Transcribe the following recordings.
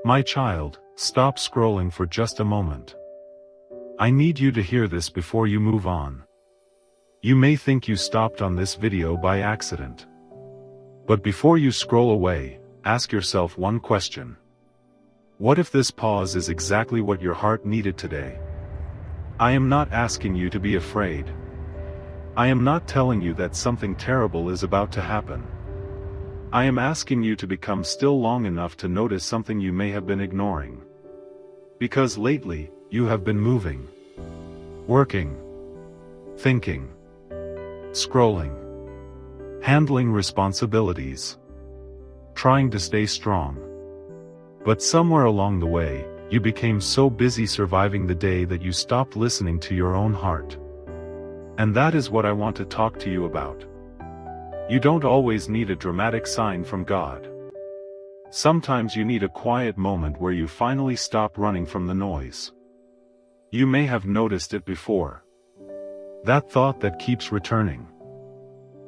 My child, stop scrolling for just a moment. I need you to hear this before you move on. You may think you stopped on this video by accident. But before you scroll away, ask yourself one question. What if this pause is exactly what your heart needed today? I am not asking you to be afraid. I am not telling you that something terrible is about to happen. I am asking you to become still long enough to notice something you may have been ignoring. Because lately, you have been moving, working, thinking, scrolling, handling responsibilities, trying to stay strong. But somewhere along the way, you became so busy surviving the day that you stopped listening to your own heart. And that is what I want to talk to you about. You don't always need a dramatic sign from God. Sometimes you need a quiet moment where you finally stop running from the noise. You may have noticed it before. That thought that keeps returning.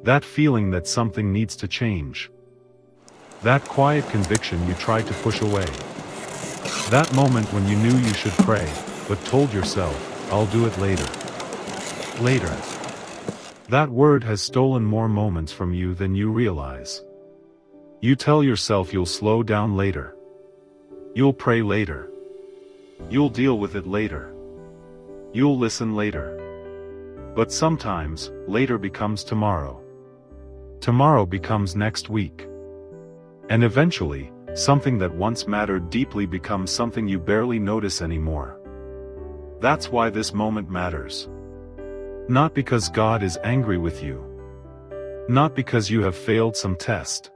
That feeling that something needs to change. That quiet conviction you tried to push away. That moment when you knew you should pray, but told yourself, I'll do it later. Later. That word has stolen more moments from you than you realize. You tell yourself you'll slow down later. You'll pray later. You'll deal with it later. You'll listen later. But sometimes, later becomes tomorrow. Tomorrow becomes next week. And eventually, something that once mattered deeply becomes something you barely notice anymore. That's why this moment matters. Not because God is angry with you. Not because you have failed some test.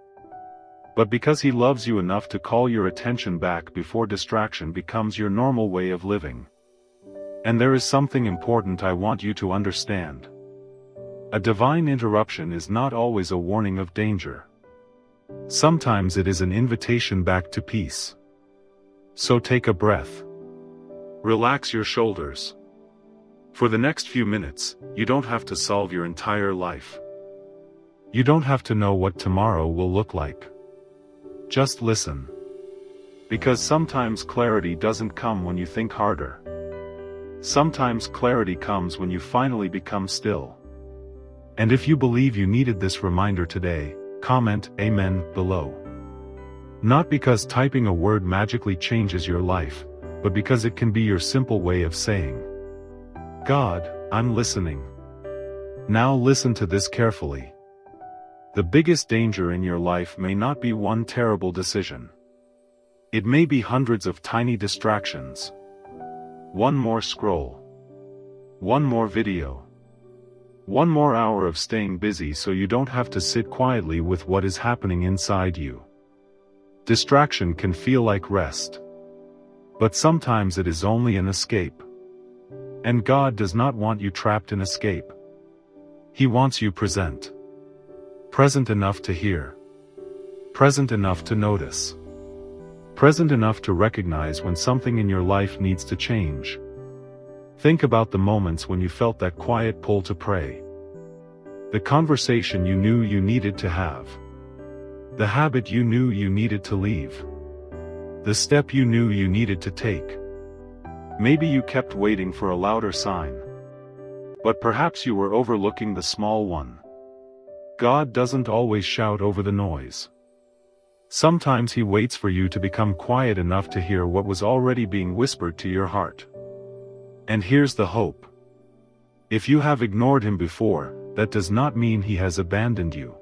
But because He loves you enough to call your attention back before distraction becomes your normal way of living. And there is something important I want you to understand. A divine interruption is not always a warning of danger. Sometimes it is an invitation back to peace. So take a breath. Relax your shoulders. For the next few minutes, you don't have to solve your entire life. You don't have to know what tomorrow will look like. Just listen. Because sometimes clarity doesn't come when you think harder. Sometimes clarity comes when you finally become still. And if you believe you needed this reminder today, comment Amen below. Not because typing a word magically changes your life, but because it can be your simple way of saying, God, I'm listening. Now listen to this carefully. The biggest danger in your life may not be one terrible decision. It may be hundreds of tiny distractions. One more scroll. One more video. One more hour of staying busy so you don't have to sit quietly with what is happening inside you. Distraction can feel like rest. But sometimes it is only an escape. And God does not want you trapped in escape. He wants you present. Present enough to hear. Present enough to notice. Present enough to recognize when something in your life needs to change. Think about the moments when you felt that quiet pull to pray. The conversation you knew you needed to have. The habit you knew you needed to leave. The step you knew you needed to take. Maybe you kept waiting for a louder sign. But perhaps you were overlooking the small one. God doesn't always shout over the noise. Sometimes He waits for you to become quiet enough to hear what was already being whispered to your heart. And here's the hope. If you have ignored Him before, that does not mean He has abandoned you.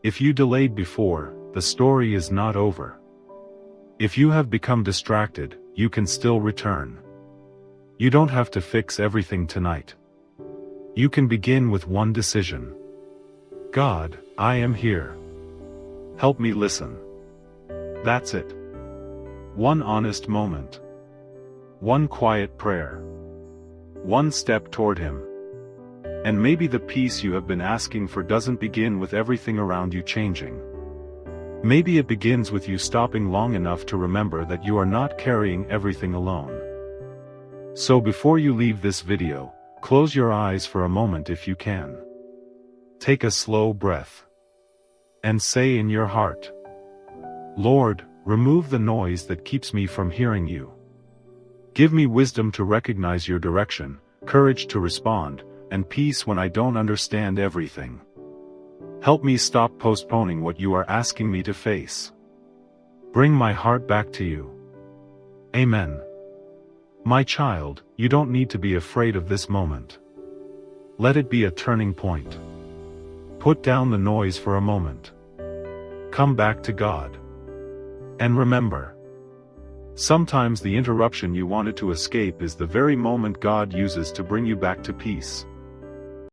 If you delayed before, the story is not over. If you have become distracted, you can still return. You don't have to fix everything tonight. You can begin with one decision. God, I am here. Help me listen. That's it. One honest moment. One quiet prayer. One step toward Him. And maybe the peace you have been asking for doesn't begin with everything around you changing. Maybe it begins with you stopping long enough to remember that you are not carrying everything alone. So before you leave this video, close your eyes for a moment if you can. Take a slow breath. And say in your heart, Lord, Remove the noise that keeps me from hearing you. Give me wisdom to recognize your direction, courage to respond, and peace when I don't understand everything. Help me stop postponing what you are asking me to face. Bring my heart back to you. Amen. My child, you don't need to be afraid of this moment. Let it be a turning point. Put down the noise for a moment. Come back to God. And remember, sometimes the interruption you wanted to escape is the very moment God uses to bring you back to peace.